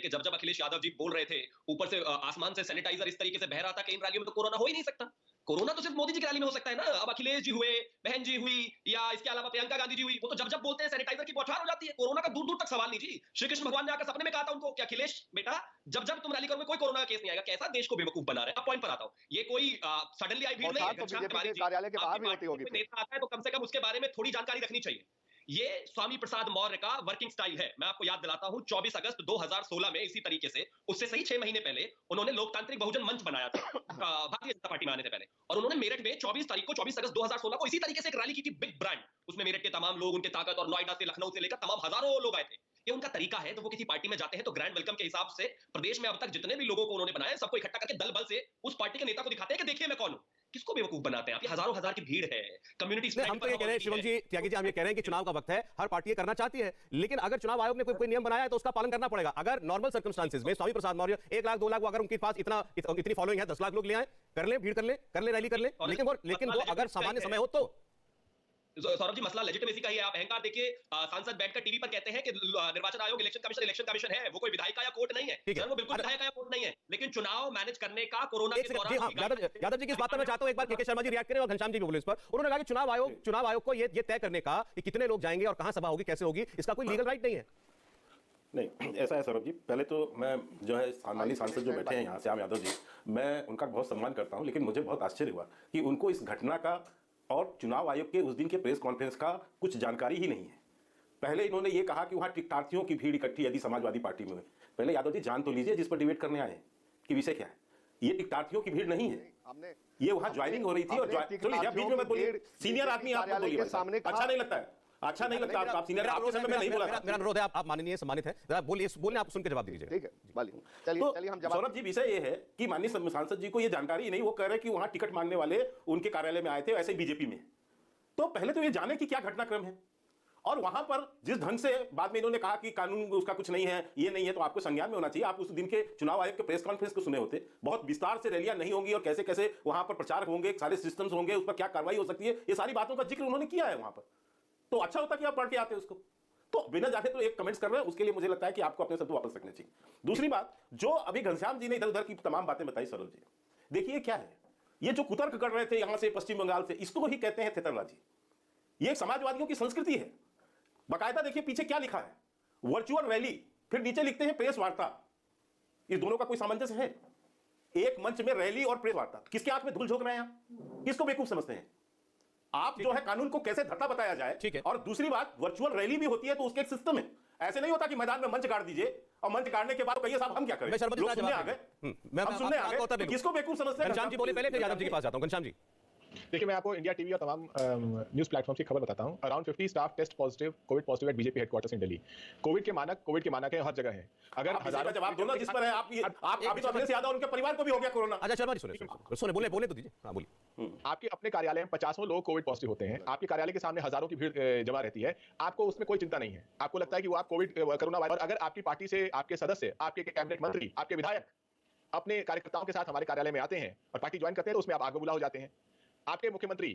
कि जब जब अखिलेश यादव जी बोल रहे थे, ऊपर से आसमान से सैनिटाइजर इस तरीके से बह रहा था कि इन रैलियों में तो कोरोना हो ही नहीं सकता। कोरोना तो सिर्फ मोदी जी की रैली में हो सकता है ना। अब अखिलेश जी हुए, बहन जी हुई, या इसके अलावा प्रियंका गांधी जी हुई, वो तो जब जब बोलते हैं सैनिटाइजर की बौछार हो जाती है। कोरोना का दूर दूर तक सवाल नहीं जी। श्री कृष्ण भगवान ने आकर सपने में कहा था उनको कि अखिलेश बेटा, जब जब तुम रैली करोगे कोई कोरोना का केस नहीं आएगा। कैसा देश को बेवकूफ बना रहे हैं। अब पॉइंट पर आता हूं, ये कोई सडनली आई भीड़ नहीं है। तो बीजेपी के कार्यालय के बाहर भी होती होगी। नेता आता है तो कम से कम उसके बारे में थोड़ी जानकारी रखनी चाहिए। ये स्वामी प्रसाद मौर्य का वर्किंग स्टाइल है। मैं आपको याद दिलाता हूं, 24 अगस्त 2016 में इसी तरीके से, उससे सही 6 महीने पहले उन्होंने लोकतांत्रिक बहुजन मंच बनाया था भारतीय जनता पार्टी में आने से पहले। और उन्होंने मेरठ में 24 तारीख को 24 अगस्त 2016 को इसी तरीके से एक रैली की थी, बिग ब्रांड। उसमें मेरठ के तमाम लोग, उनके ताकत, और नोएडा से, लखनऊ से लेकर तमाम हजारों लोग आए थे। ये उनका तरीका है। तो वो किसी पार्टी में जाते हैं तो ग्रैंड वेलकम के हिसाब से प्रदेश में अब तक जितने भी लोगों को उन्होंने बनाया, सबको इकट्ठा करके दल बल से उस पार्टी के नेता को दिखाते हैं कि देखिए मैं कौन हूं। किसको बेवकूफ बनाते हैं आप? ये हजारों हजार की भीड़ है, कम्युनिटी। हम तो ये कह रहे हैं शिवम जी, त्यागी जी, हम ये कह रहे हैं कि चुनाव का वक्त है, हर पार्टी ये करना चाहती है, लेकिन अगर चुनाव आयोग ने कोई नियम बनाया है तो उसका पालन करना पड़ेगा। अगर नॉर्मल सर्कमस्टांसेस में स्वामी प्रसाद मौर्य 1 लाख 2 लाख, अगर उनके पास इतनी फॉलोइंग है, 10 लाख लोग ले आए, कर ले, भीड़ कर ले, रैली कर ले, लेकिन वो अगर सामान्य समय हो तो सौरभ जी, मसला लेजिटिमेसी का ही है। आप अहंकार देखिए, सांसद बैठकर टीवी पर कहते हैं कि निर्वाचन आयोग इलेक्शन कमीशन है। वो कोई विधायिका या कोर्ट नहीं है। वो बिल्कुल विधायिका या कोर्ट नहीं है, लेकिन चुनाव मैनेज करने का कोरोना के दौरान। यादव जी की इस बात पर मैं चाहता हूं एक बार के शर्मा जी रिएक्ट करें और घनश्याम जी भी बोले इस पर। उन्होंने कहा कि चुनाव आयोग को ये तय करने का कि कितने लोग जाएंगे और कहां सभा होगी, कैसे होगी, इसका कोई लीगल राइट नहीं है। नहीं, ऐसा है सौरभ जी, पहले तो मैं जो है माननीय सांसद जो बैठे हैं यहाँ श्याम यादव जी, मैं उनका बहुत सम्मान करता हूँ, लेकिन मुझे बहुत आश्चर्य हुआ कि उनको इस घटना का और चुनाव आयोग के उस दिन के प्रेस कॉन्फ्रेंस का कुछ जानकारी ही नहीं है। पहले इन्होंने ये कहा कि वहाँ टिकटार्थियों की भीड़ इकट्ठी यदि समाजवादी पार्टी में हुई। पहले यादव जी जान तो लीजिए जिस पर डिबेट करने आए कि विषय क्या है। ये टिकटार्थियों की भीड़ नहीं है, ये वहाँ ज्वाइनिंग हो रही थी। और बीच में मत बोलिए, सीनियर आदमी आप बोलिए, अच्छा नहीं लगता है, अच्छा नहीं लगता। आप सीनियर, आपके समय में नहीं बोला। मेरा अनुरोध है, आप माननीय सम्मानित हैं, बोलिए, आप सुन के जवाब दीजिए। ठीक है, चलिए हम जवाब। सौरभ जी, विषय ये है कि माननीय सांसद जी को ये जानकारी नहीं। वो कह रहे हैं कि वहाँ टिकट मांगने वाले उनके कार्यालय में आए थे, ऐसे बीजेपी में। तो पहले तो ये जाने कि क्या घटनाक्रम है, और वहां पर जिस ढंग से बाद में इन्होंने कहा कि कानून उसका कुछ नहीं है, ये नहीं है, तो आपको संज्ञान में होना चाहिए। आप उस दिन के चुनाव आयोग के प्रेस कॉन्फ्रेंस को सुने होते। बहुत विस्तार से रैलियां नहीं होंगी और कैसे कैसे वहां पर प्रचार होंगे, सारे सिस्टम्स होंगे, उस पर क्या कार्रवाई हो सकती है, ये सारी बातों का जिक्र उन्होंने किया है वहां पर। तो अच्छा होता कि आप पढ़ के आते उसको। तो बिना जाने तो एक कमेंट्स कर रहे हैं, उसके लिए मुझे लगता है कि आपको अपने शब्द वापस रखने चाहिए। दूसरी बात, जो अभी घनश्याम जी ने इधर उधर की तमाम बातें बताई, सौरभ जी देखिए क्या है, ये जो कुतर्क कर रहे थे यहां से पश्चिम बंगाल से, इसको ही कहते हैं तेतरबाजी। ये समाजवादियों की संस्कृति है। बाकायदा देखिए पीछे क्या लिखा है, वर्चुअल रैली, फिर नीचे लिखते हैं प्रेस वार्ता। इस दोनों का कोई सामंजस्य है? एक मंच में रैली और प्रेस वार्ता, किसके हाथ में धूल झोंक रहे हैं आप? किसको बेवकूफ समझते हैं आप? जो है कानून को कैसे धत्ता बताया जाए। ठीक है। और दूसरी बात, वर्चुअल रैली भी होती है तो उसके एक सिस्टम है। ऐसे नहीं होता कि मैदान में मंच गाड़ दीजिए और मंच गाड़ने के बाद कहिए साहब हम क्या करें, लोग सुनने आ गए, हम सुनने आ गए, किसको बेवकूफ समझते हैं? घनश्याम जी बोले पहले, फिर यादव जी के पास जाता हूं। घनश्याम जी देखिए, मैं आपको इंडिया टीवी और तमाम न्यूज प्लेटफॉर्म की खबर बताता हूं। Around 50 staff test positive, COVID positive at BJP headquarters in Delhi. COVID के मानक है हर जगह है। अगर हजारों जवाब दो ना जिस पर है आप अभी तो अखिलेश यादव उनके परिवार को भी हो गया कोरोना। अच्छा शर्मा जी सुने बोले तो दीजिए। हाँ बोलिए। आपके अपने कार्यालय में 50 लोग कोविड पॉजिटिव होते हैं, आपके कार्यालय के सामने हजारों की भीड़ जमा रहती है, आपको उसमें कोई चिंता नहीं है। आपको लगता है कि वो आप कोरोना वायरस, अगर आपकी पार्टी से आपके सदस्य, आपके कैबिनेट मंत्री, आपके विधायक अपने कार्यकर्ताओं के साथ हमारे कार्यालय में आते हैं और पार्टी ज्वाइन करते हैं तो उसमें आप आगे बुला हो जाते हैं। आपके मुख्यमंत्री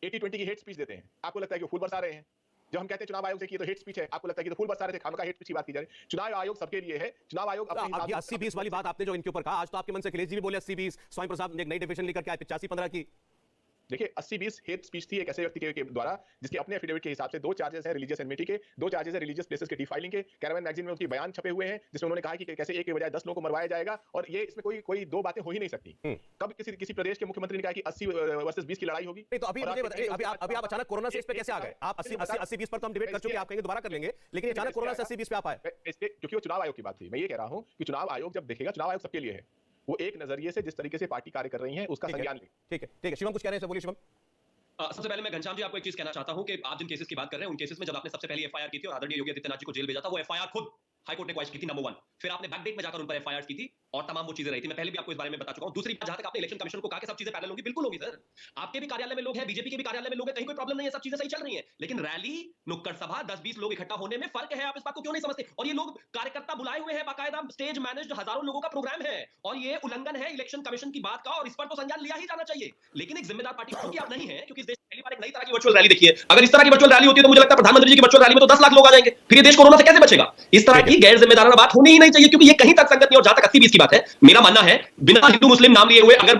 80-20 की हेट स्पीच देते हैं, आपको लगता है कि वो फूल बरसा रहे हैं। जब हम कहते हैं चुनाव आयोग से कि ये तो हेट स्पीच है, आपको लगता है कि तो फूल बरसा रहे थे, खामखा हेट स्पीच की बात की जा रही है। चुनाव आयोग सबके लिए है। चुनाव आयोग अपने 80-20 वाली बात आपने जो इनके ऊपर कहा, आज तो आपके मन से अखिलेश जी भी बोले 80-20, स्वामी प्रसाद ने एक नई डिफिनेशन लेकर के आए 85-15 की। देखिए 80-20 हेट स्पीच थी एक ऐसे व्यक्ति के द्वारा जिसके अपने एफिडेविट के हिसाब से 2 चार्जेस हैं रिलीजियस एनमिटी के, 2 चार्जेस हैं रिलीजियस प्लेसेस के डिफाइलिंग के। कैरावैन मैगजीन में उनकी बयान छपे हुए हैं जिसमें उन्होंने कहा कि कैसे एक के बजाय 10 लोगों को मरवाया जाएगा, और ये इसमें कोई दो बातें हो ही नहीं सकती। कब किसी प्रदेश के मुख्यमंत्री ने कहा कि 80 वर्सेस 20 की लड़ाई होगी? तो अभी आप अचानक कोरोना से इस पे कैसे आ गए? आप 80-20 पर तो हम डिबेट कर चुके हैं, आप कहेंगे दोबारा कर लेंगे, लेकिन अचानक कोरोना से 80-20 पे आप आए क्योंकि वो चुनाव आयोग की बात थी। मैं ये कह रहा हूं कि चुनाव आयोग जब देखेगा, चुनाव आयोग सबके लिए है, वो एक नजरिए से जिस तरीके से पार्टी कार्य कर रही है उसका संज्ञान ले। ठीक है। शिवम कुछ कह रहे हैं, बोलिए शिवम। सबसे पहले मैं घनश्याम जी आपको एक चीज कहना चाहता हूं कि आप जिन केसेस की बात कर रहे हैं उन केसेस में जब आपने सबसे पहले एफआईआर की थी और आदरणीय योगी आदित्यनाथ जी को जेल भेजा था, वो एफआईआर खुद हाईकोर्ट ने क्वाइश की थी, नंबर 1। फिर आपने बैकडेट में जाकर उन पर एफआईआर की थी और तमाम वो चीजें रही थी। मैं पहले भी आपको इस बारे में बता चुका हूं। दूसरी बात, जहां तक आपने इलेक्शन कमीशन को कहा कि सब चीजें पैरेलल होंगी, बिल्कुल होगी सर। आपके भी कार्यालय में लोग हैं, बीजेपी के भी कार्यालय में लोग हैं, कहीं कोई प्रॉब्लम नहीं है, सब चीजें सही चल रही हैं। लेकिन रैली, नुक्कड़ सभा, 10-20 लोग इकट्ठा होने में फर्क है। आप इस बात को क्यों नहीं समझते? और ये लोग कार्यकर्ता बुलाए हुए हैं, बाकायदा स्टेज मैनेज्ड हजारों लोगों का प्रोग्राम है, और ये उल्लंघन है इलेक्शन कमीशन की बात का, और इस पर तो संज्ञान लिया ही जाना चाहिए। लेकिन एक जिम्मेदार पार्टी क्योंकि आप नहीं है, क्योंकि इस देश में पहली बार एक नई तरह की वर्चुअल रैली देखी है। अगर इस तरह की वर्चुअल रैली होती है तो मुझे लगता है प्रधानमंत्री जी की वर्चुअल रैली में तो 10 लाख लोग आ जाएंगे। फिर ये देश कोरोना से कैसे बचेगा? इस तरह की गैर जिम्मेदाराना बात होनी ही नहीं चाहिए, क्योंकि ये कहीं तक संगत नहीं। और जहां तक 80-20 की बात है, मेरा मानना है बिना हिंदू मुस्लिम नाम लिए हुए अगर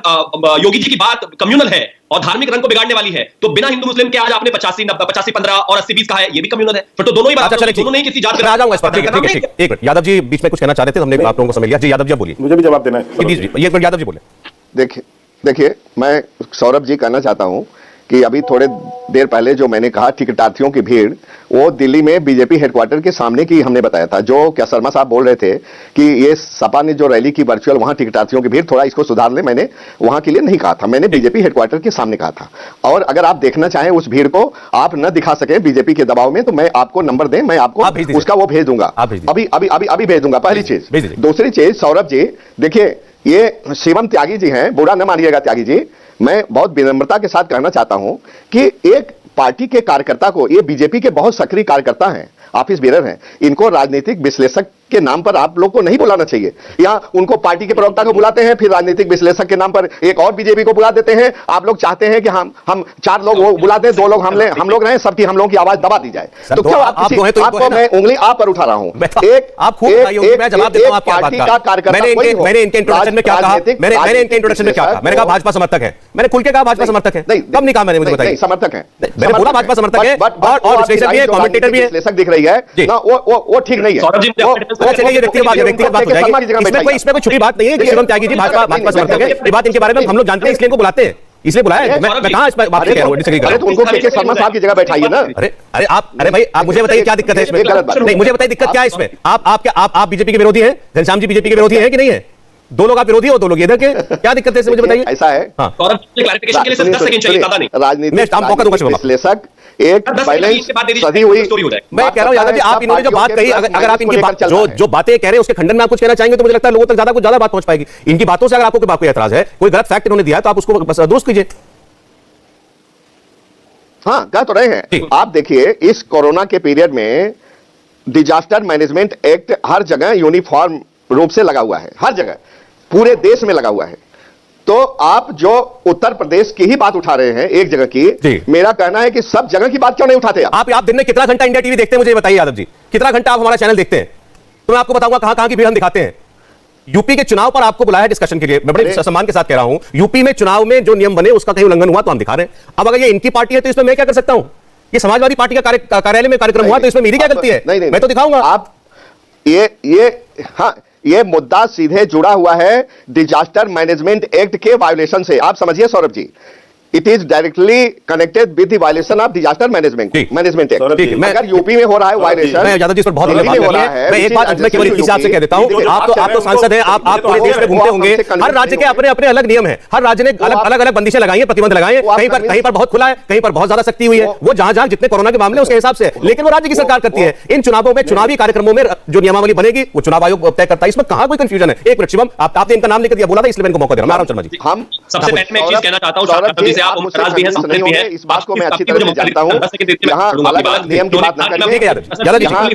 योगी जी की बात कम्युनल है और धार्मिक रंग को बिगाड़ने वाली है, तो बिना हिंदू मुस्लिम के आज आपने 85-15 और 80-20 कहा है, ये भी कम्युनल है। फिर तो दोनों ही बात, दोनों नहीं किसी जात आ जाऊंगा इस पर। ठीक है, एक मिनट, यादव जी बीच में कुछ कहना चाह रहे थे, हमने आप लोगों को समझ लिया। जी यादव जी बोलिए। मुझे भी जवाब देना है। ये एक मिनट यादव जी बोले। देखिए मैं सौरभ जी कहना चाहता हूं कि अभी थोड़े देर पहले जो मैंने कहा टिकटार्थियों की भीड़, वो दिल्ली में बीजेपी हेडक्वार्टर के सामने की हमने बताया था। जो क्या शर्मा साहब बोल रहे थे कि ये सपा ने जो रैली की वर्चुअल, वहां टिकटार्थियों की भीड़, थोड़ा इसको सुधार ले, मैंने वहां के लिए नहीं कहा था, मैंने बीजेपी हेडक्वार्टर के सामने कहा था। और अगर आप देखना चाहें उस भीड़ को, आप न दिखा सके बीजेपी के दबाव में, तो मैं आपको नंबर दें, मैं आपको उसका वो भेज दूंगा, अभी भेज दूंगा। पहली चीज। दूसरी चीज, सौरभ जी देखिए, ये शिवम त्यागी जी हैं, बुरा न मानिएगा त्यागी जी, मैं बहुत विनम्रता के साथ कहना चाहता हूं कि एक पार्टी के कार्यकर्ता को, ये बीजेपी के बहुत सक्रिय कार्यकर्ता हैं, ऑफिस बेरर हैं, इनको राजनीतिक विश्लेषक के नाम पर आप लोग को नहीं बुलाना चाहिए। यहाँ उनको पार्टी के प्रवक्ता को बुलाते हैं, फिर राजनीतिक विश्लेषक के नाम पर एक और बीजेपी को बुला देते हैं। आप लोग चाहते हैं कि हम 4 लोग वो बुलाते हैं, 2 लोग हम लोग रहे, सबकी हम लोगों की आवाज दबा दी जाए। तो क्यों आपको मैं उंगली आप पर उठा रहा हूं? एक पार्टी का कार्यकर्ता, मैंने इनके इंट्रोडक्शन में क्या कहा? मैंने इनके इंट्रोडक्शन में क्या कहा? मैंने कहा भाजपा समर्थक है, मैंने खुल के कहा भाजपा समर्थक है। कब नहीं कहा मैंने? मुझे बताइए। समर्थक है, मैंने बोला भाजपा समर्थक है, और विश्लेषक भी है, कमेंटेटर भी है। विश्लेषक दिख रही है ना, वो ठीक नहीं है। व्यक्तिगत बात हो जाएगी, इसमें कोई छोटी बात नहीं है कि शिवम त्यागी जी भाजपा समर्थक है। ये बात इनके बारे में हम लोग जानते हैं, इसलिए इनको बुलाते हैं, इसलिए बुलाया। मैं कहां इस बात कह रहा हूं, डिसएग्री कर रहा हूं। उनको के शर्मा साहब की जगह बैठाइए ना। अरे भाई आप मुझे बताइए क्या दिक्कत है इसमें? नहीं, मुझे बताइए दिक्कत क्या है इसमें? आप बीजेपी के विरोधी हैं, घनश्याम जी बीजेपी के विरोधी हैं कि नहीं है? 2 लोग आप विरोधी हो, 2 लोग इधर के, क्या दिक्कत है इसमें? मुझे बताइए। ऐसा है, क्लैरिफिकेशन के लिए 10 सेकंड चाहिए, ज्यादा नहीं। राजनीतिक विश्लेषक एक बैलेंस सदी हुई। मैं कह रहा हूं यादव जी, आप इन्होंने जो बात कही, अगर आप इनकी बात जो बातें कह रहे हैं उसके खंडन में आप कुछ कहना चाहेंगे तो मुझे लगता है लोगों तक कुछ ज्यादा बात पहुंच पाएगी। इनकी बातों से अगर आपको कोई बात, कोई एतराज है, कोई गलत फैक्ट इन्होंने दिया है, तो आप उसको बस दुरुस्त कीजिए। हाँ, कह तो रहे हैं। आप देखिए, इस कोरोना के पीरियड में डिजास्टर मैनेजमेंट एक्ट हर जगह यूनिफॉर्म रूप से लगा हुआ है, हर जगह पूरे देश में लगा हुआ है। तो आप जो उत्तर प्रदेश की ही बात उठा रहे हैं, एक जगह की, मेरा कहना है कि सब जगह की बात क्यों नहीं उठाते आप दिन में कितना घंटा इंडिया टीवी देखते हैं? मुझे बताइए यादव जी, कितना घंटा आप हमारा चैनल देखते हैं? तो मैं आपको बताऊंगा कहां की भीड़ हम दिखाते हैं। यूपी के चुनाव पर आपको बुलाया डिस्कशन के लिए, मैं बड़े सम्मान के साथ कह रहा हूं, यूपी में चुनाव में जो नियम बने उसका कहीं उल्लंघन हुआ तो हम दिखा रहे हैं। अब अगर ये इनकी पार्टी है तो इसमें मैं क्या कर सकता हूं? ये समाजवादी पार्टी का कार्यालय में कार्यक्रम हुआ तो इसमें मेरी क्या गलती है? मैं तो दिखाऊंगा। आप ये मुद्दा सीधे जुड़ा हुआ है डिजास्टर मैनेजमेंट एक्ट के वायोलेशन से। आप समझिए Saurabh ji, it is directly connected with the violation of disaster management act. अगर यूपी में हो रहा है वायलेशन, मैं यादव जी इस पर बहुत मैं एक बात अंत में केवल इस हिसाब से कह देता हूं, आप तो सांसद हैं, आप पूरे देश में घूमते होंगे, हर राज्य के अपने अपने अलग नियम है, हर राज्य ने अलग अलग बंदिशें लगाई है, प्रतिबंध लगाए हैं, कहीं पर बहुत खुला है, कहीं पर बहुत ज्यादा सख्ती हुई है, वो जहां जितने कोरोना के मामले उसके हिसाब से, लेकिन वो राज्य की सरकार करती है। इन चुनावों में, चुनावी कार्यक्रमों में जो नियमावली बनेगी वो चुनाव आयोग तय करता है, इसमें कहां कोई कंफ्यूजन है? एक मिनट शिवम, आपने इनका नाम लेकर दिया, बोला था, इसलिए मैं इनको मौका दे रहा हूं। आराम शर्मा जी, हम सबसे पहले मैं एक चीज कहना चाहता हूं, नहीं होंगे, इस बात को मैं अच्छी तरह से जानता हूं। यहाँ अलग अलग नियम की बात न करिए,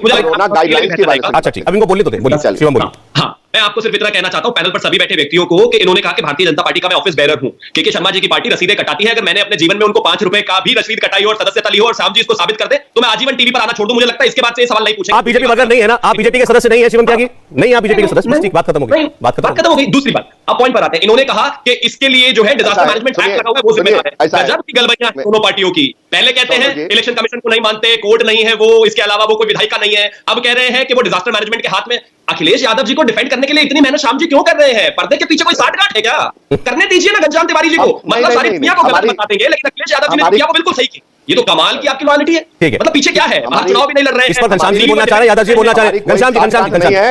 कोरोना गाइडलाइंस की बात। अच्छा ठीक, अब इनको बोलिए तो दे, बोलिए शिवम बोलिए। हाँ, मैं आपको सिर्फ इतना कहना चाहता हूं पैनल पर सभी बैठे व्यक्तियों को कि इन्होंने कहा कि भारतीय जनता पार्टी का मैं ऑफिस बेरर हूं, के शर्मा जी की पार्टी रसीदें कटाती है। अगर मैंने अपने जीवन में उनको 5 रुपए का भी रसीद कटाई हो और सदस्यता ली हो और श्याम जी इसको साबित कर दे तो मैं आजीवन टीवी पर आना छोड़ दूं। मुझे लगता है इसके बाद से ये सवाल नहीं पूछेंगे। आप बीजेपी वर्कर नहीं है ना? आप बीजेपी के सदस्य नहीं है शिवम त्यागी? नहीं, आप बीजेपी के सदस्य, ठीक, बात खत्म हो गई, बात खत्म हो गई। दूसरी बात, अब पॉइंट पर आते हैं। इन्होंने कहा कि इसके लिए जो है डिजास्टर मैनेजमेंट एक्ट लगा हुआ है वो जिम्मेदार है। गजब की गलबैयां दोनों पार्टियों की। पहले कहते हैं इलेक्शन कमीशन को नहीं मानते, कोर्ट नहीं है वो, इसके अलावा वो कोई विधायिका नहीं है, अब कह रहे हैं कि वो डिजास्टर मैनेजमेंट के हाथ में। अखिलेश यादव जी को डिफेंड करने के लिए इतनी मेहनत श्याम जी क्यों कर रहे हैं? पर्दे के पीछे कोई साठगांठ है क्या? करने दीजिए ना घनश्याम तिवारी जी को, मतलब सारी दुनिया को गलत बता देंगे, लेकिन अखिलेश यादव जी ने दुनिया को बिल्कुल सही की। ये तो कमाल की आपकी लॉयल्टी है। मतलब पीछे क्या है? चुनाव भी नहीं लड़ रहे हैं। इस पर घनश्याम जी बोलना चाह रहे हैं, यादव जी बोलना चाह रहे हैं। घनश्याम जी नहीं है,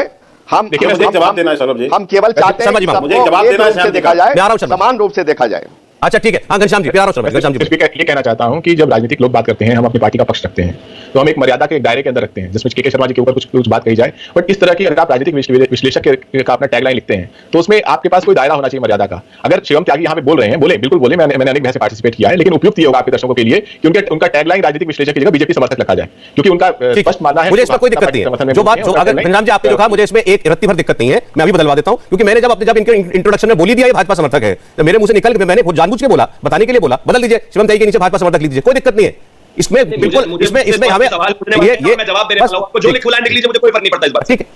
हम जवाब देना है सौरभ जी। हम केवल चाहते हैं मुझे जवाब देना है, देखा जाए, समान रूप से देखा जाए। अच्छा ठीक है, हाँ घनश्याम जी, घनश्याम जी। स्पीकर, ये कहना चाहता हूं कि जब राजनीतिक लोग बात करते हैं, हम अपनी पार्टी का पक्ष रखते हैं, तो हम एक मर्यादा के दायरे के अंदर रखते हैं, जिसमें के शर्मा जी के ऊपर कुछ बात कही जाए। बट इस तरह की अगर आप राजनीतिक विश्लेषक का अपना टैगलाइन लिखते हैं, तो उसमें आपके पास कोई दायरा होना चाहिए मर्यादा का। अगर शिवम त्यागी यहाँ पे बोल रहे हैं, बिल्कुल बोले, मैंने अनेक बहस पार्टिसिपेट किया है, लेकिन उपयुक्त ये होगा आपके दर्शकों के लिए कि उनका टैगलाइन राजनीतिक विश्लेषक की जगह बीजेपी समर्थक रखा जाए, क्योंकि उनका स्पष्ट मानना है। मुझे इसमें कोई दिक्कत नहीं है, जो बात अगर घनश्याम जी आपने जो कहा, मुझे इसमें एक रत्ती भर दिक्कत नहीं है, मैं अभी बदलवा देता हूं, क्योंकि मैंने जब इनके इंट्रोडक्शन में बोली दिया ये भाजपा समर्थक है, तो मेरे मुंह से निकल, मैंने जानबूझ के बोला, बताने के लिए बोला, बदल दीजिए, शिवम त्यागी के नीचे भाजपा समर्थक लिख दीजिए, कोई दिक्कत नहीं है इसमें। बिल्कुल इसमें हमें ये मैं जवाब दे रहा हूं, जो लिखूं लाइन लिख लीजिए, मुझे कोई फर्क नहीं पड़ता इस बात। ठीक है,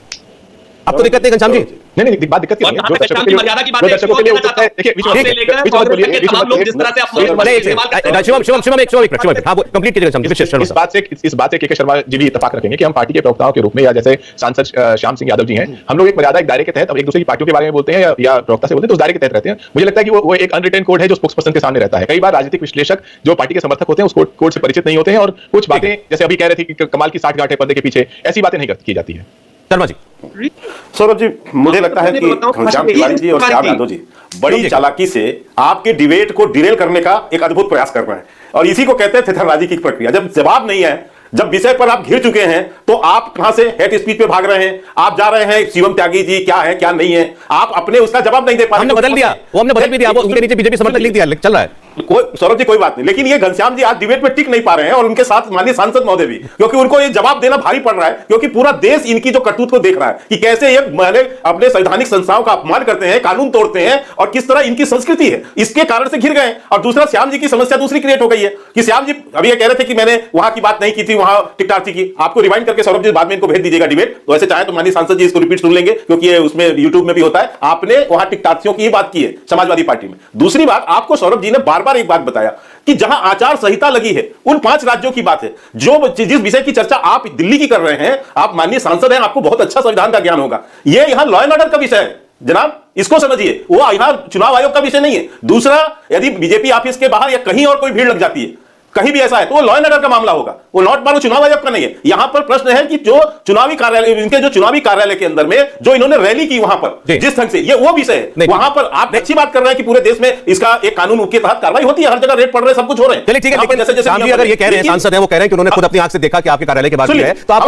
अब तो दिक्कत नहीं घनश्याम जी। नहीं बात दिक्कत की नहीं है, जो दर्शकों के लिए मर्यादा की बात है, दर्शकों के लिए उत्तर है। देखिए बीच में बोलिए, तमाम लोग जिस तरह से आप शिवम एक मिनट, हाँ कंप्लीट कीजिएगा। इस बात से के शर्मा जी भी इत्तेफाक रखेंगे कि हम पार्टी के प्रवक्ताओं के रूप में, या जैसे सांसद श्याम सिंह यादव जी हैं, हम लोग एक मर्यादा, एक दायरे के तहत एक दूसरे की पार्टियों के बारे में बोलते हैं या प्रवक्ता से बोलते हैं, तो उस दायरे के तहत रहते हैं। मुझे लगता है कि वो एक अनरिटन कोड है जो स्पोक्स पर्सन के सामने रहता है। कई बार राजनीतिक विश्लेषक जो पार्टी के समर्थक होते हैं उस कोड से परिचित नहीं होते हैं, और कुछ बातें जैसे अभी कह रहे थे कि कमाल की 60 गांठ है पर्दे के पीछे, ऐसी बातें नहीं की जाती है। शर्मा जी। सौरभ जी, मुझे लगता है कि घनश्याम तिवारी जी और श्याम यादव जी बड़ी चालाकी से आपके डिबेट को डिरेल करने का एक अद्भुत प्रयास कर रहे हैं, और इसी को कहते हैं थेथरबाजी की प्रक्रिया। जब जवाब नहीं है, जब विषय पर आप घिर चुके हैं, तो आप कहां से हेट स्पीच पे भाग रहे हैं, आप जा रहे हैं शिवम त्यागी जी क्या है क्या नहीं है, आप अपने उसका जवाब नहीं दे पा रहे। हमने बदल दिया, वो हमने बदल भी दिया, वो उनके नीचे बीजेपी समर्थक लिख दिया, चल रहा है। कोई सौरभ जी कोई बात नहीं, लेकिन ये घनश्याम जी आज डिबेट में टिक नहीं पा रहे हैं, और उनके साथ माननीय सांसद महोदय भी, क्योंकि उनको ये जवाब देना भारी पड़ रहा है, क्योंकि पूरा देश इनकी जो करतूत को देख रहा है कि कैसे ये महिला अपने संवैधानिक संस्थाओं का अपमान करते हैं, कानून तोड़ते हैं, और किस तरह इनकी संस्कृति है, इसके कारण से घिर गए। और दूसरा, श्याम जी की समस्या दूसरी क्रिएट हो गई है कि श्याम जी अभी ये कह रहे थे कि मैंने वहां की बात नहीं की थी, वहां टिकटार्थी की। आपको रिवाइंड करके सौरभ जी बाद में इनको भेज दीजिएगा डिबेट, तो ऐसे चाहे तो माननीय सांसद जी इसको रिपीट सुन लेंगे, क्योंकि ये उसमें यूट्यूब में भी होता है। आपने वहां टिकटार्थियों की बात की है समाजवादी पार्टी में। दूसरी बात, आपको सौरभ जी ने बार बार एक बात बताया कि जहां आचार संहिता लगी है, उन 5 राज्यों की बात है। जो जिस विषय की चर्चा आप दिल्ली की कर रहे हैं, आप माननीय सांसद हैं, आपको बहुत अच्छा संविधान का ज्ञान होगा। ये यहां लॉ एंड ऑर्डर का विषय है जनाब, इसको समझिए, वो यहां चुनाव आयोग का विषय नहीं है। दूसरा, यदि बीजेपी ऑफिस के बाहर या कहीं और कोई भीड़ लग जाती है, कहीं भी ऐसा है, तो वो लॉ एंड ऑर्डर का मामला होगा, वो नॉट बार चुनाव आयोग का नहीं है। यहां पर प्रश्न है कि जो चुनावी कार्यालय, इनके जो चुनावी कार्यालय के अंदर में जो इन्होंने रैली की वहां पर जिस ढंग से, ये वो विषय है। वहां पर आप अच्छी बात कर रहे हैं कि पूरे देश में इसका एक कानून के तहत कार्रवाई होती है, हर जगह रेट पड़ रहे, सब कुछ हो रहे हैं। चलिए ठीक है, लेकिन जैसे अगर ये कह रहे हैं सांसद है, वो कह रहे हैं कि उन्होंने खुद अपनी आंख से देखा कि आपके कार्यालय के बात है, तो आप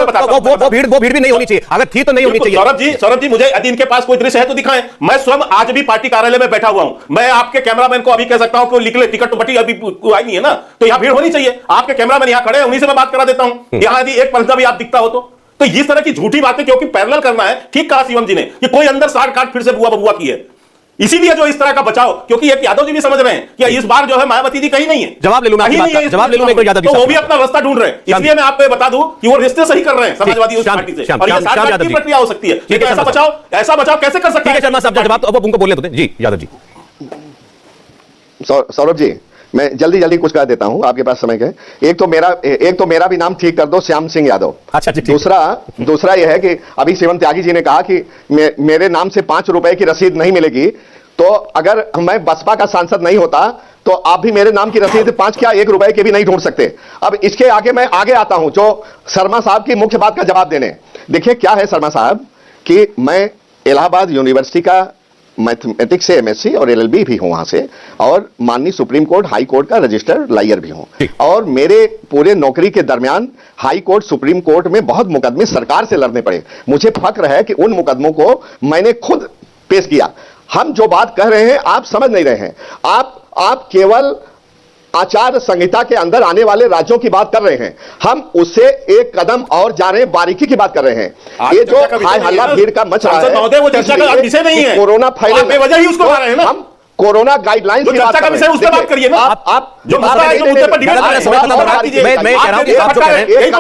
वो भीड़ भी नहीं होनी चाहिए, अगर थी तो नहीं होनी चाहिए। सौरभ जी, मुझे यदि इनके पास कोई दृश्य है तो दिखाएं। मैं स्वयं आज भी पार्टी कार्यालय में बैठा हुआ हूं, मैं आपके कैमरामैन को अभी कह सकता हूं कि लिख ले, टिकट तो बटी अभी आई नहीं है ना, तो यहां भीड़ होनी चाहिए। आपके कैमरामैन यहां खड़े हैं, उन्हीं से मैं बात करा देता हूं। यहां यदि एक पंजा भी आप दिखता हो तो इस तरह की झूठी बातें, क्योंकि पैरेलल करना है। ठीक कहा शिवम जी ने कि कोई अंदर 60 काट फिर से बुआ बबुआ की है, इसीलिए जो इस तरह का बचाव, क्योंकि एक यादव जी भी समझ रहे हैं कि इस बार जो है मायावती जी कहीं नहीं है। जवाब ले लूं मैं, जवाब ले लूं मैं, यादव जी तो वो भी अपना रास्ता ढूंढ रहे हैं। इसलिए मैं आपको बता दूं कि वो रिश्ते सही कर रहे हैं समाजवादी उस पार्टी से, और ये 60 काट की प्रक्रिया हो सकती है। लेकिन ऐसा बचाव कैसे कर सकते हैं? शर्मा साहब, जवाब तो अब उनको बोलने दो जी। यादव जी। सौरभ जी, मैं जल्दी कुछ कह देता हूं, आपके पास समय है। एक तो मेरा भी नाम ठीक कर दो, श्याम सिंह यादव। अच्छा ठीक। दूसरा यह है कि अभी शिवम त्यागी जी ने कहा कि मेरे नाम से 5 रुपए की रसीद नहीं मिलेगी, तो अगर मैं बसपा का सांसद नहीं होता तो आप भी मेरे नाम की रसीद 5 क्या 1 रुपए की भी नहीं ढूंढ सकते। अब इसके आगे मैं आगे आता हूं, जो शर्मा साहब की मुख्य बात का जवाब देने। देखिए क्या है शर्मा साहब, कि मैं इलाहाबाद यूनिवर्सिटी का मैथमेटिक्स से एमएससी और एलएलबी भी हूं वहां से, और माननीय सुप्रीम कोर्ट हाई कोर्ट का रजिस्टर्ड लॉयर भी हूं, और मेरे पूरे नौकरी के दरमियान हाई कोर्ट सुप्रीम कोर्ट में बहुत मुकदमे सरकार से लड़ने पड़े। मुझे फक्र है कि उन मुकदमों को मैंने खुद पेश किया। हम जो बात कह रहे हैं आप समझ नहीं रहे हैं, आप केवल आचार संहिता के अंदर आने वाले राज्यों की बात कर रहे हैं, हम उससे एक कदम और जा रहे हैं, बारीकी की बात कर रहे हैं। ये जो हाय हल्ला भीड़ का मच रहा है, वो चर्चा का विषय नहीं है, कोरोना फैले बेवजह ही उसको मार रहे हैं ना। हम कोरोना गाइडलाइंस की बात कर रहे हैं, उससे बात करिए ना। आप जो मुद्दा है, जो मुद्दे पर डिबेट कर रहे हैं, मैं कह रहा हूं कि आप जो कह रहे हैं,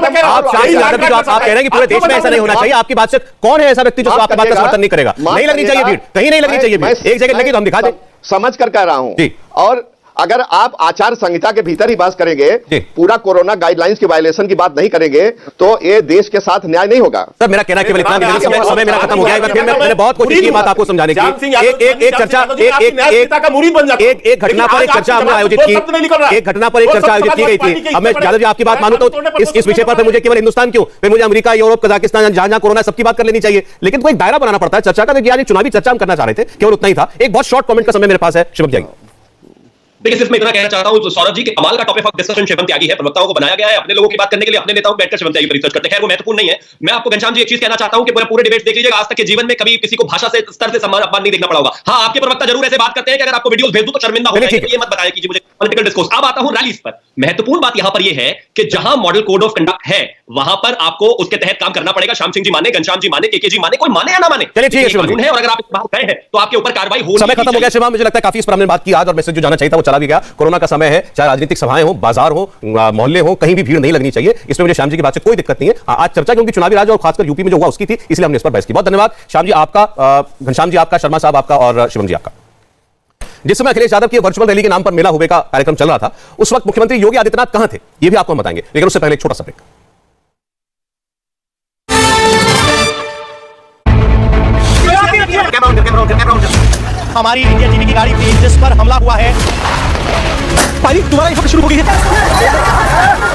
आप कह रहे हैं कि पूरे देश में ऐसा नहीं होना चाहिए, आपकी बात से कौन है ऐसा व्यक्ति जो आपकी बात का समर्थन नहीं करेगा? नहीं लगनी चाहिए भीड़, कहीं नहीं लगनी चाहिए भीड़, एक जगह लगी तो हम दिखा दें। समझ कर कह रहा हूं, और अगर आप आचार संहिता के भीतर ही बात करेंगे, पूरा कोरोना गाइडलाइंस के वायलेशन की बात नहीं करेंगे, तो ये देश के साथ न्याय नहीं होगा। सर मेरा कहना केवल इतना, समय मेरा खत्म हो गया है, मैंने बहुत कोशिश की बात आपको समझाने की। एक चर्चा, एक घटना पर एक चर्चा हमने आयोजित की, एक घटना पर एक चर्चा आयोजित की गई थी। अब मैं यादव जी आपकी बात मानूं तो इस विषय पर मुझे केवल हिंदुस्तान क्यों, फिर मुझे अमेरिका, यूरोप, कजाकिस्तान, जहां कोरोना सबकी बात कर लेनी चाहिए, लेकिन कोई दायरा बनाना पड़ता है चर्चा का। चुनावी चर्चा हम करना चाह रहे थे, केवल उतना ही था। एक बहुत शॉर्ट कमेंट का समय मेरे पास है, शिवम जी। देखिए सिर्फ मैं इतना कहना चाहता हूं सौरभ जी के कमाल का टॉपिक ऑफ डिस्कशन शिवम त्यागी है। प्रवक्ताओं को बनाया गया है अपने लोगों की बात करने के लिए, अपने नेताओं बैठकर शिवम त्यागी पर रिसर्च करते हैं। खैर वो महत्वपूर्ण नहीं है। मैं आपको घनश्याम जी एक चीज कहना चाहता हूं कि पूरे डिबेट देख लीजिएगा, आज तक के जीवन में कभी किसी को भाषा से स्तर से सम्मान अपमान नहीं देखना पड़ा होगा। हां आपके प्रवक्ता जरूर ऐसे बात करते हैं कि अगर आपको वीडियोस भेज दूं तो शर्मिंदा हो जाएंगे, ये मत बताएं कि मुझे पॉलिटिकल डिस्कोर्स। अब आता हूं रैलीज पर। महत्वपूर्ण बात यहां पर यह है कि जहां मॉडल कोड ऑफ कंडक्ट है वहां पर आपको उसके तहत काम करना पड़ेगा। श्याम सिंह जी माने, घनश्याम जी माने, केके जी माने, कोई माने या ना माने, चलिए ठीक है शिवम जी, है और अगर आप इस बात गए हैं तो आपके ऊपर कार्रवाई होनी समय खत्म हो गया शिवम। मुझे लगता है काफी इस पर हमने बात की आज, और मैसेज जो जाना चाहिए था वो चला भी गया। कोरोना का समय है, चाहे राजनीतिक सभाएं हो, बाजार हो, मोहल्ले हो, कहीं भी भीड़ नहीं लगनी चाहिए। इसमें मुझे श्याम जी की बात से कोई दिक्कत नहीं है। आज चर्चा क्योंकि चुनावी राज और खासकर यूपी में जो हुआ उसकी थी, इसलिए हमने इस पर बहस की। बहुत धन्यवाद श्याम जी आपका, घनश्याम जी आपका, शर्मा साहब आपका और शिवम जी आपका। जिस समय अखिलेश यादव की वर्चुअल रैली के नाम पर मेला हुए का कार्यक्रम चल रहा था, उस वक्त मुख्यमंत्री योगी आदित्यनाथ कहां थे ये भी आपको हम बताएंगे, लेकिन उससे पहले एक छोटा सा ब्रेक। हमारी इंडिया टीवी की गाड़ी थी जिस पर हमला हुआ है। भाई तुम्हारा ये शुरू हो गई है।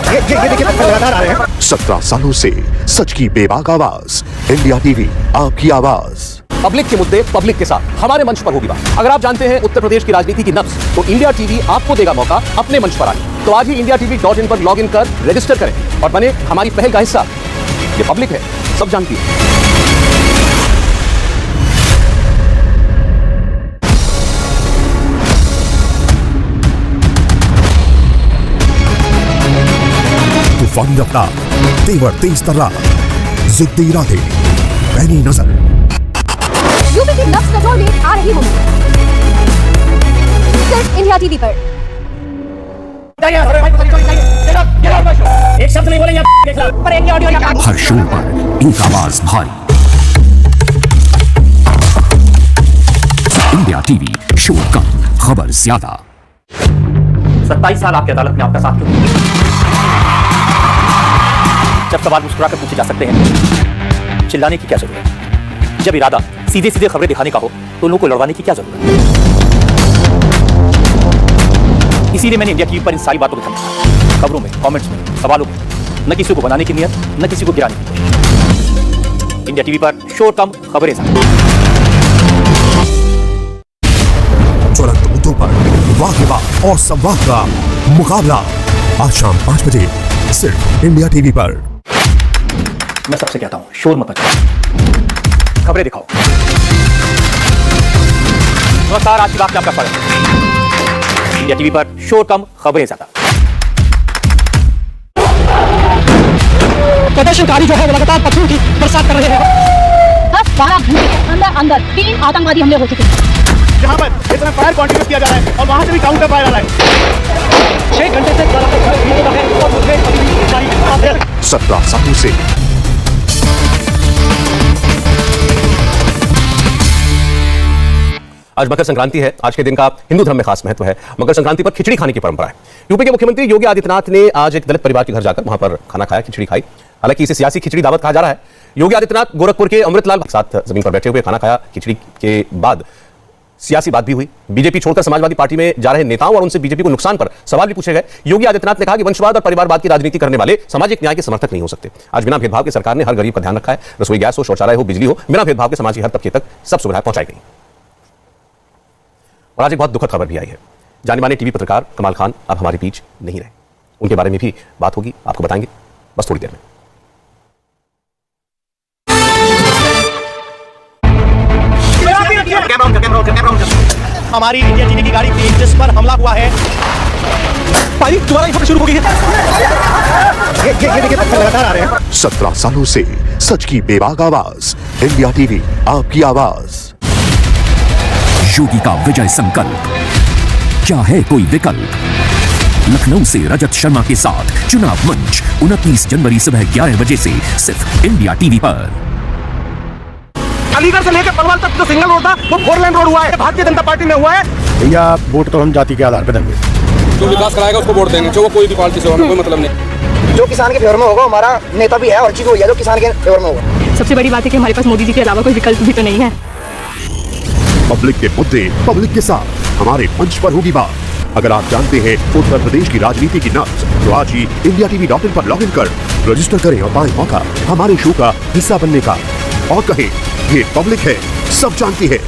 ये देखिए लगातार आ रहे हैं। 17 सालों से सच की बेबाक आवाज, इंडिया टीवी आपकी आवाज। पब्लिक के मुद्दे पब्लिक के साथ हमारे मंच पर होगी बात। अगर आप जानते हैं उत्तर प्रदेश की राजनीति की नब्ज, तो इंडिया टीवी आपको देगा मौका अपने मंच पर आने। तो आज ही indiatv.in पर लॉग इन कर रजिस्टर करें और बने हमारी पहल का हिस्सा। ये पब्लिक है, सब जानती है। तूफानी रफ्तार, तेवर तेज तर्रार, जिद्दी इरादे, पैनी नजर। यूपी की नब्ज कंट्रोल में आ रही हूँ सिर्फ इंडिया टीवी पर। एक शब्द नहीं बोलेंगे पर एक ऑडियो हर शो पर एक आवाज भारी। इंडिया टीवी, शो कम, खबर ज्यादा। 27 साल आपकी अदालत में आपका साथ क्यों? जब सवाल मुस्कुरा कर पूछे जा सकते हैं, चिल्लाने की क्या जरूरत है? जब इरादा सीधे सीधे खबरें दिखाने का हो तो लोगों को लड़वाने की क्या जरूरत है? इसीलिए मैंने इंडिया टीवी पर इन सारी बातों को समझा। खबरों में, कमेंट्स में, सवालों में न किसी को बनाने की नियत, न किसी को गिराने की नियत। इंडिया टीवी पर शोर कम, खबरें ज्यादा। ज्वलंत मुद्दों पर वाद और संवाद का मुकाबला आज शाम 5 बजे सिर्फ इंडिया टीवी पर। मैं सबसे कहता हूं, शोर मत मचाओ, खबरें दिखाओ। नमस्कार, आज की बात में आपका स्वागत है। इंडिया टीवी पर शोर कम, खबरें ज्यादा। प्रदर्शनकारी जो है वो लगातार पत्थरों की बरसात कर रहे हैं। 10-12 घंटे के अंदर अंदर 3 आतंकवादी हमले हो चुके हैं। जहां पर इतना फायर कंटिन्यू किया जा रहा है और वहां से भी काउंटर फायर आ रहा है। 6 घंटे से लगातार है और मुझे अभी भी जारी है। 17 सालों से आज मकर संक्रांति है। आज के दिन का हिंदू धर्म में खास महत्व है। मकर संक्रांति पर खिचड़ी खाने की परंपरा है। यूपी के मुख्यमंत्री योगी आदित्यनाथ ने आज एक दलित परिवार के घर जाकर वहां पर खाना खाया, खिचड़ी खाई। हालांकि इसे सियासी खिचड़ी दावत कहा जा रहा है। योगी आदित्यनाथ गोरखपुर के अमृतलाल के साथ जमीन पर बैठे हुए खाना खाया। खिचड़ी के बाद सियासी बात भी हुई। बीजेपी छोड़कर समाजवादी पार्टी में जा रहे नेताओं और उनसे बीजेपी को नुकसान पर सवाल भी पूछे गए। योगी आदित्यनाथ ने कहा कि वंशवाद और परिवारवाद की राजनीति करने वाले सामाजिक न्याय के समर्थक नहीं हो सकते। आज बिना भेदभाव के सरकार ने हर गरीब का ध्यान रखा है। रसोई गैस हो, शौचालय हो, बिजली हो, बिना भेदभाव के समाज की हर तबके तक सब सुविधाएं पहुंचाई गई। और आज एक बहुत दुखद खबर भी आई है। जाने माने टीवी पत्रकार कमाल खान अब हमारे बीच नहीं रहे। उनके बारे में भी बात होगी, आपको बताएंगे बस थोड़ी देर में। हमारी इंडिया टीवी की गाड़ी थी जिस पर हमला हुआ है। भाई तुम्हारा ये शुरू हो गई है। ये देखिए लगातार आ रहे हैं। 17 सालों से सच की बेबाक आवाज, इंडिया टीवी आपकी आवाज। योगी का विजय संकल्प, क्या है कोई विकल्प? लखनऊ से रजत शर्मा के साथ चुनाव मंच 29 जनवरी सुबह 11 बजे से सिर्फ इंडिया टीवी पर। अलीगढ़ से लेकर पलवल तक जो सिंगल रोड था वो 4 लेन रोड हुआ है। भारतीय जनता पार्टी में हुआ है। भैया वोट तो हम जाति के आधार पर देंगे। जो विकास कराएगा उसको वोट देंगे, जो वो कोई भी पार्टी से होगा कोई मतलब नहीं। जो किसान के फेवर में होगा, हमारा नेता भी है और चीज वही है जो किसान के फेवर में होगा। सबसे बड़ी बात है कि हमारे पास मोदी जी के अलावा कोई विकल्प भी तो नहीं है। पब्लिक के मुद्दे पब्लिक के साथ हमारे मंच पर होगी बात। अगर आप जानते हैं उत्तर प्रदेश की राजनीति की नब्ज, तो आज ही indiatv.in पर लॉग इन कर रजिस्टर करें और पाएं मौका हमारे शो का हिस्सा बनने का। और कहें, ये पब्लिक है, सब जानती है।